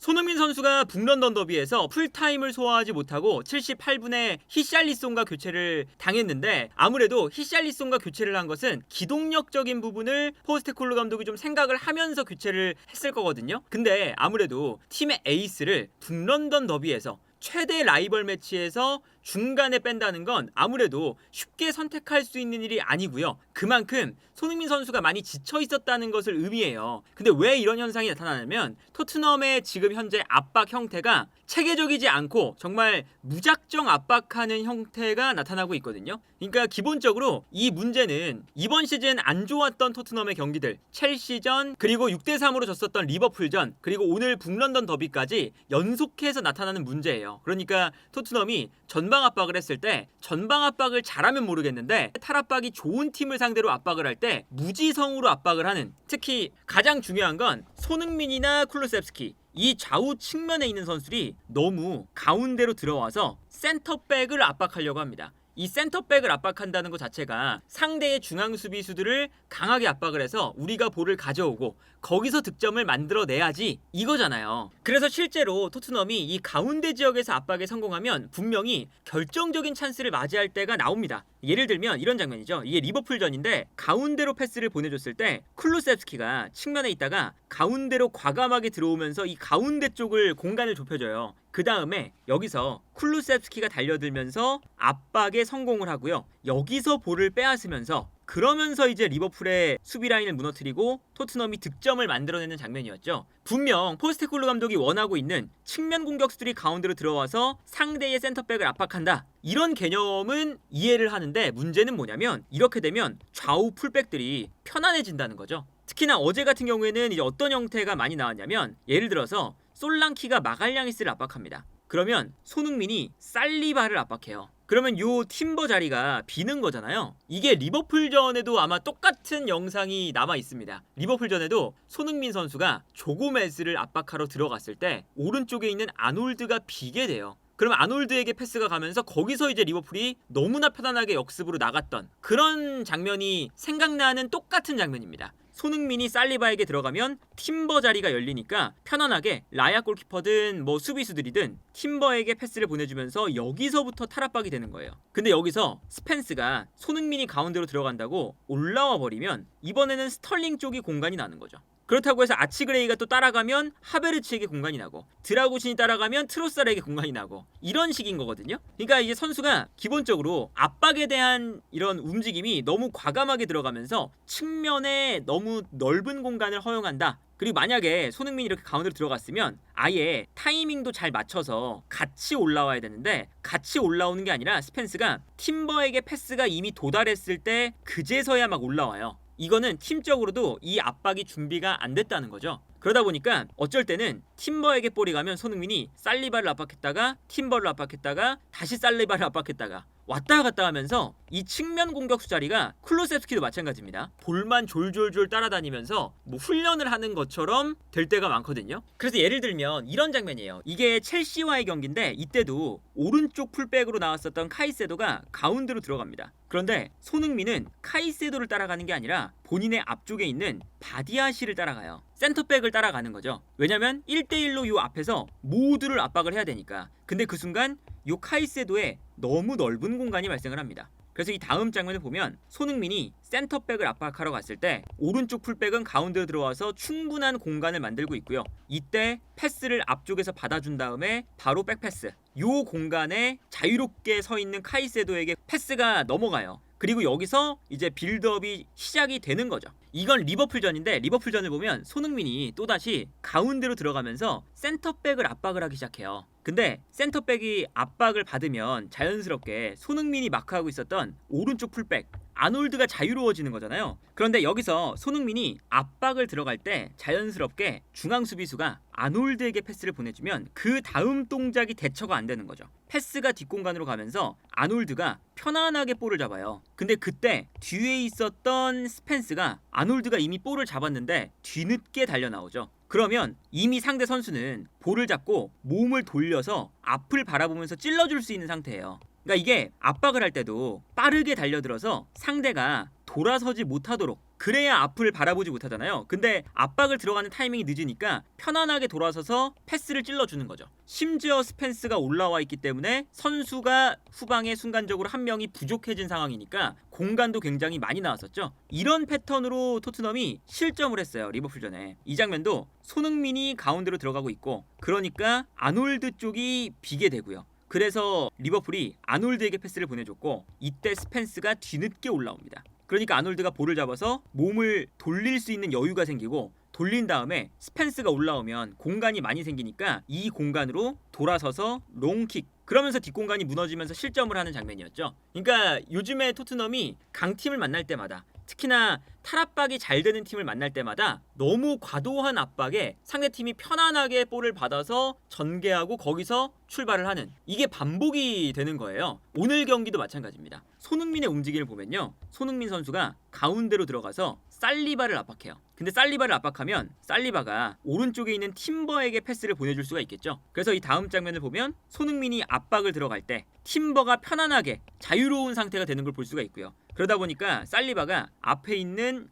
손흥민 선수가 북런던 더비에서 풀타임을 소화하지 못하고 78분에 히샬리송과 교체를 당했는데, 아무래도 히샬리송과 교체를 한 것은 기동력적인 부분을 포스테콜로 감독이 좀 생각을 하면서 교체를 했을 거거든요. 근데 아무래도 팀의 에이스를 북런던 더비에서 최대 라이벌 매치에서 중간에 뺀다는 건 아무래도 쉽게 선택할 수 있는 일이 아니고요. 그만큼 손흥민 선수가 많이 지쳐 있었다는 것을 의미해요. 근데 왜 이런 현상이 나타나냐면, 토트넘의 지금 현재 압박 형태가 체계적이지 않고 정말 무작정 압박하는 형태가 나타나고 있거든요. 그러니까 기본적으로 이 문제는 이번 시즌 안 좋았던 토트넘의 경기들, 첼시전, 그리고 6대3으로 졌었던 리버풀전, 그리고 오늘 북런던 더비까지 연속해서 나타나는 문제예요. 그러니까 토트넘이 전방 압박을 했을 때 전방 압박을 잘하면 모르겠는데, 탈압박이 좋은 팀을 상대로 압박을 할 때 무지성으로 압박을 하는, 특히 가장 중요한 건 손흥민이나 쿨루셉스키, 이 좌우 측면에 있는 선수들이 너무 가운데로 들어와서 센터백을 압박하려고 합니다. 이 센터백을 압박한다는 것 자체가 상대의 중앙 수비수들을 강하게 압박을 해서 우리가 볼을 가져오고 거기서 득점을 만들어내야지, 이거잖아요. 그래서 실제로 토트넘이 이 가운데 지역에서 압박에 성공하면 분명히 결정적인 찬스를 맞이할 때가 나옵니다. 예를 들면 이런 장면이죠. 이게 리버풀전인데, 가운데로 패스를 보내줬을 때 쿨루셉스키가 측면에 있다가 가운데로 과감하게 들어오면서 이 가운데 쪽을 공간을 좁혀줘요. 그 다음에 여기서 쿨루셉스키가 달려들면서 압박에 성공을 하고요. 여기서 볼을 빼앗으면서, 그러면서 이제 리버풀의 수비 라인을 무너뜨리고 토트넘이 득점을 만들어내는 장면이었죠. 분명 포스테콜로 감독이 원하고 있는 측면 공격수들이 가운데로 들어와서 상대의 센터백을 압박한다, 이런 개념은 이해를 하는데, 문제는 뭐냐면 이렇게 되면 좌우 풀백들이 편안해진다는 거죠. 특히나 어제 같은 경우에는 이제 어떤 형태가 많이 나왔냐면, 예를 들어서 솔랑키가 마갈량이스를 압박합니다. 그러면 손흥민이 살리바를 압박해요. 그러면 요 팀버 자리가 비는 거잖아요. 이게 리버풀전에도 아마 똑같은 영상이 남아 있습니다. 리버풀전에도 손흥민 선수가 조고메스를 압박하러 들어갔을 때 오른쪽에 있는 아놀드가 비게 돼요. 그러면 아놀드에게 패스가 가면서 거기서 이제 리버풀이 너무나 편안하게 역습으로 나갔던 그런 장면이 생각나는 똑같은 장면입니다. 손흥민이 살리바에게 들어가면 팀버 자리가 열리니까 편안하게 라야 골키퍼든 뭐 수비수들이든 팀버에게 패스를 보내주면서 여기서부터 탈압박이 되는 거예요. 근데 여기서 스펜스가 손흥민이 가운데로 들어간다고 올라와 버리면 이번에는 스털링 쪽이 공간이 나는 거죠. 그렇다고 해서 아치그레이가 또 따라가면 하베르츠에게 공간이 나고, 드라구신이 따라가면 트로사르에게 공간이 나고, 이런 식인 거거든요. 그러니까 이제 선수가 기본적으로 압박에 대한 이런 움직임이 너무 과감하게 들어가면서 측면에 너무 넓은 공간을 허용한다. 그리고 만약에 손흥민이 이렇게 가운데로 들어갔으면 아예 타이밍도 잘 맞춰서 같이 올라와야 되는데, 같이 올라오는 게 아니라 스펜스가 팀버에게 패스가 이미 도달했을 때 그제서야 막 올라와요. 이거는 팀적으로도 이 압박이 준비가 안 됐다는 거죠. 그러다 보니까 어쩔 때는 팀버에게 볼이 가면 손흥민이 살리바를 압박했다가 팀버를 압박했다가 다시 살리바를 압박했다가 왔다 갔다 하면서 이 측면 공격수 자리가, 쿨루셉스키도 마찬가지입니다. 볼만 졸졸졸 따라다니면서 뭐 훈련을 하는 것처럼 될 때가 많거든요. 그래서 예를 들면 이런 장면이에요. 이게 첼시와의 경기인데, 이때도 오른쪽 풀백으로 나왔었던 카이세도가 가운데로 들어갑니다. 그런데 손흥민은 카이세도를 따라가는 게 아니라 본인의 앞쪽에 있는 바디아시를 따라가요. 센터백을 따라가는 거죠. 왜냐면 1대1로 요 앞에서 모두를 압박을 해야 되니까. 근데 그 순간 요 카이세도에 너무 넓은 공간이 발생을 합니다. 그래서 이 다음 장면을 보면 손흥민이 센터백을 압박하러 갔을 때 오른쪽 풀백은 가운데로 들어와서 충분한 공간을 만들고 있고요. 이때 패스를 앞쪽에서 받아준 다음에 바로 백패스, 요 공간에 자유롭게 서 있는 카이세도에게 패스가 넘어가요. 그리고 여기서 이제 빌드업이 시작이 되는 거죠. 이건 리버풀전인데, 리버풀전을 보면 손흥민이 또다시 가운데로 들어가면서 센터백을 압박을 하기 시작해요. 근데 센터백이 압박을 받으면 자연스럽게 손흥민이 마크하고 있었던 오른쪽 풀백 아놀드가 자유로워지는 거잖아요. 그런데 여기서 손흥민이 압박을 들어갈 때 자연스럽게 중앙 수비수가 아놀드에게 패스를 보내주면 그 다음 동작이 대처가 안 되는 거죠. 패스가 뒷공간으로 가면서 아놀드가 편안하게 볼을 잡아요. 근데 그때 뒤에 있었던 스펜스가, 아놀드가 이미 볼을 잡았는데 뒤늦게 달려 나오죠. 그러면 이미 상대 선수는 볼을 잡고 몸을 돌려서 앞을 바라보면서 찔러줄 수 있는 상태예요. 그러니까 이게 압박을 할 때도 빠르게 달려들어서 상대가 돌아서지 못하도록 그래야 앞을 바라보지 못하잖아요. 근데 압박을 들어가는 타이밍이 늦으니까 편안하게 돌아서서 패스를 찔러주는 거죠. 심지어 스펜스가 올라와 있기 때문에 선수가 후방에 순간적으로 한 명이 부족해진 상황이니까 공간도 굉장히 많이 나왔었죠. 이런 패턴으로 토트넘이 실점을 했어요. 리버풀전에. 이 장면도 손흥민이 가운데로 들어가고 있고, 그러니까 아놀드 쪽이 비게 되고요. 그래서 리버풀이 아놀드에게 패스를 보내줬고, 이때 스펜스가 뒤늦게 올라옵니다. 그러니까 아놀드가 볼을 잡아서 몸을 돌릴 수 있는 여유가 생기고, 돌린 다음에 스펜스가 올라오면 공간이 많이 생기니까 이 공간으로 돌아서서 롱킥, 그러면서 뒷공간이 무너지면서 실점을 하는 장면이었죠. 그러니까 요즘에 토트넘이 강팀을 만날 때마다, 특히나 탈압박이 잘 되는 팀을 만날 때마다 너무 과도한 압박에 상대팀이 편안하게 볼을 받아서 전개하고 거기서 출발을 하는, 이게 반복이 되는 거예요. 오늘 경기도 마찬가지입니다. 손흥민의 움직임을 보면요, 손흥민 선수가 가운데로 들어가서 살리바를 압박해요. 근데 살리바를 압박하면 살리바가 오른쪽에 있는 팀버에게 패스를 보내줄 수가 있겠죠. 그래서 이 다음 장면을 보면 손흥민이 압박을 들어갈 때 팀버가 편안하게 자유로운 상태가 되는 걸 볼 수가 있고요. 그러다 보니까 살리바가 앞에 있는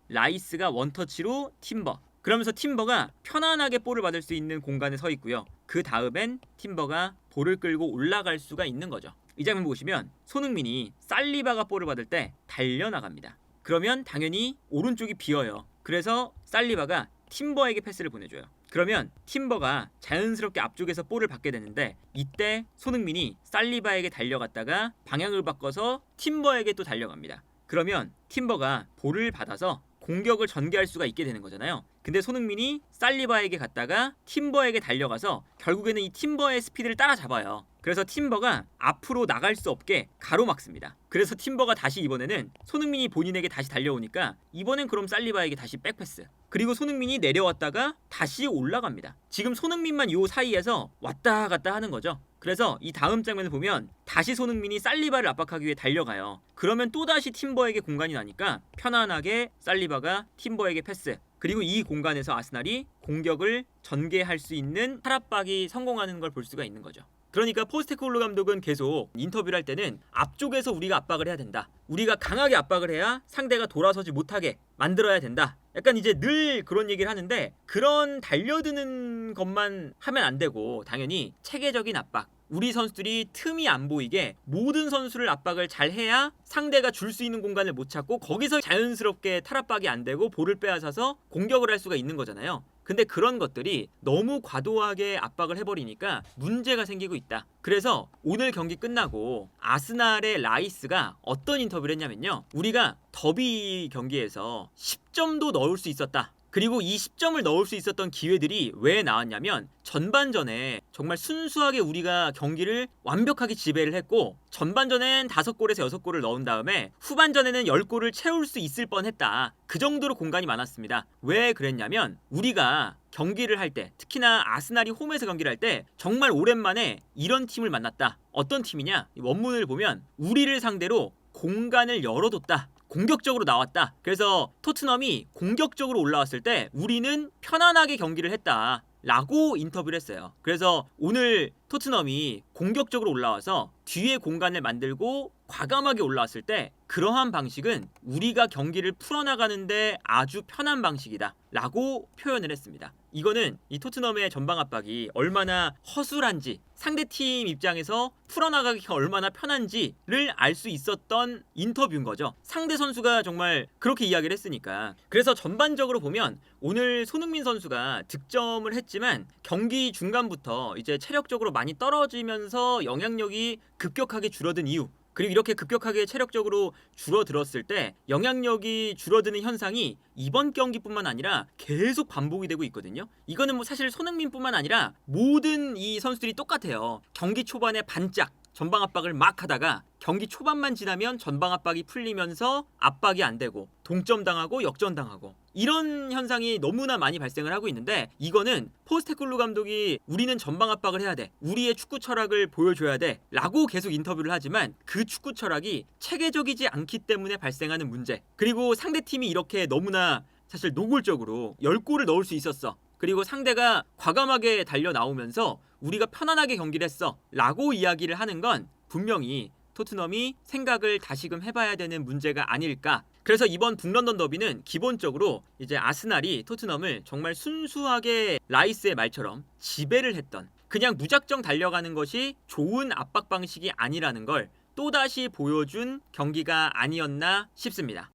라이스가 원터치로 팀버, 그러면서 팀버가 편안하게 볼을 받을 수 있는 공간에 서 있고요. 그 다음엔 팀버가 볼을 끌고 올라갈 수가 있는 거죠. 이 장면 보시면 손흥민이 살리바가 볼을 받을 때 달려나갑니다. 그러면 당연히 오른쪽이 비어요. 그래서 살리바가 팀버에게 패스를 보내줘요. 그러면 팀버가 자연스럽게 앞쪽에서 볼을 받게 되는데, 이때 손흥민이 살리바에게 달려갔다가 방향을 바꿔서 팀버에게 또 달려갑니다. 그러면 팀버가 볼을 받아서 공격을 전개할 수가 있게 되는 거잖아요. 근데 손흥민이 살리바에게 갔다가 팀버에게 달려가서 결국에는 이 팀버의 스피드를 따라잡아요. 그래서 팀버가 앞으로 나갈 수 없게 가로막습니다. 그래서 팀버가 다시 이번에는 손흥민이 본인에게 다시 달려오니까 이번엔 그럼 살리바에게 다시 백패스, 그리고 손흥민이 내려왔다가 다시 올라갑니다. 지금 손흥민만 요 사이에서 왔다 갔다 하는 거죠. 그래서 이 다음 장면을 보면 다시 손흥민이 살리바를 압박하기 위해 달려가요. 그러면 또다시 팀버에게 공간이 나니까 편안하게 살리바가 팀버에게 패스, 그리고 이 공간에서 아스날이 공격을 전개할 수 있는 탈압박이 성공하는 걸 볼 수가 있는 거죠. 그러니까 포스테코글루 감독은 계속 인터뷰를 할 때는 앞쪽에서 우리가 압박을 해야 된다, 우리가 강하게 압박을 해야 상대가 돌아서지 못하게 만들어야 된다, 약간 이제 늘 그런 얘기를 하는데, 그런 달려드는 것만 하면 안 되고 당연히 체계적인 압박, 우리 선수들이 틈이 안 보이게 모든 선수를 압박을 잘 해야 상대가 줄 수 있는 공간을 못 찾고 거기서 자연스럽게 탈압박이 안 되고 볼을 빼앗아서 공격을 할 수가 있는 거잖아요. 근데 그런 것들이 너무 과도하게 압박을 해버리니까 문제가 생기고 있다. 그래서 오늘 경기 끝나고 아스날의 라이스가 어떤 인터뷰를 했냐면요, 우리가 더비 경기에서 10점도 넣을 수 있었다, 그리고 이 10점을 넣을 수 있었던 기회들이 왜 나왔냐면, 전반전에 정말 순수하게 우리가 경기를 완벽하게 지배를 했고, 전반전엔 5골에서 6골을 넣은 다음에 후반전에는 10골을 채울 수 있을 뻔했다. 그 정도로 공간이 많았습니다. 왜 그랬냐면, 우리가 경기를 할 때, 특히나 아스날이 홈에서 경기를 할 때 정말 오랜만에 이런 팀을 만났다. 어떤 팀이냐, 원문을 보면 우리를 상대로 공간을 열어뒀다, 공격적으로 나왔다. 그래서 토트넘이 공격적으로 올라왔을 때 우리는 편안하게 경기를 했다 라고 인터뷰를 했어요. 그래서 오늘 토트넘이 공격적으로 올라와서 뒤에 공간을 만들고 과감하게 올라왔을 때 그러한 방식은 우리가 경기를 풀어나가는데 아주 편한 방식이다 라고 표현을 했습니다. 이거는 이 토트넘의 전방 압박이 얼마나 허술한지, 상대팀 입장에서 풀어나가기가 얼마나 편한지를 알 수 있었던 인터뷰인 거죠. 상대 선수가 정말 그렇게 이야기를 했으니까. 그래서 전반적으로 보면 오늘 손흥민 선수가 득점을 했지만 경기 중간부터 이제 체력적으로 많이 떨어지면서 영향력이 급격하게 줄어든 이유, 그리고 이렇게 급격하게 체력적으로 줄어들었을 때 영향력이 줄어드는 현상이 이번 경기뿐만 아니라 계속 반복이 되고 있거든요. 이거는 뭐 사실 손흥민뿐만 아니라 모든 이 선수들이 똑같아요. 경기 초반에 반짝 전방 압박을 막 하다가 경기 초반만 지나면 전방 압박이 풀리면서 압박이 안 되고 동점당하고 역전당하고, 이런 현상이 너무나 많이 발생을 하고 있는데, 이거는 포스테코글루 감독이 우리는 전방 압박을 해야 돼, 우리의 축구 철학을 보여줘야 돼 라고 계속 인터뷰를 하지만 그 축구 철학이 체계적이지 않기 때문에 발생하는 문제, 그리고 상대팀이 이렇게 너무나 사실 노골적으로 10골을 넣을 수 있었어, 그리고 상대가 과감하게 달려 나오면서 우리가 편안하게 경기를 했어 라고 이야기를 하는 건 분명히 토트넘이 생각을 다시금 해봐야 되는 문제가 아닐까 그래서 이번 북런던 더비는 기본적으로 이제 아스날이 토트넘을 정말 순수하게 라이스의 말처럼 지배를 했던, 그냥 무작정 달려가는 것이 좋은 압박 방식이 아니라는 걸 또다시 보여준 경기가 아니었나 싶습니다.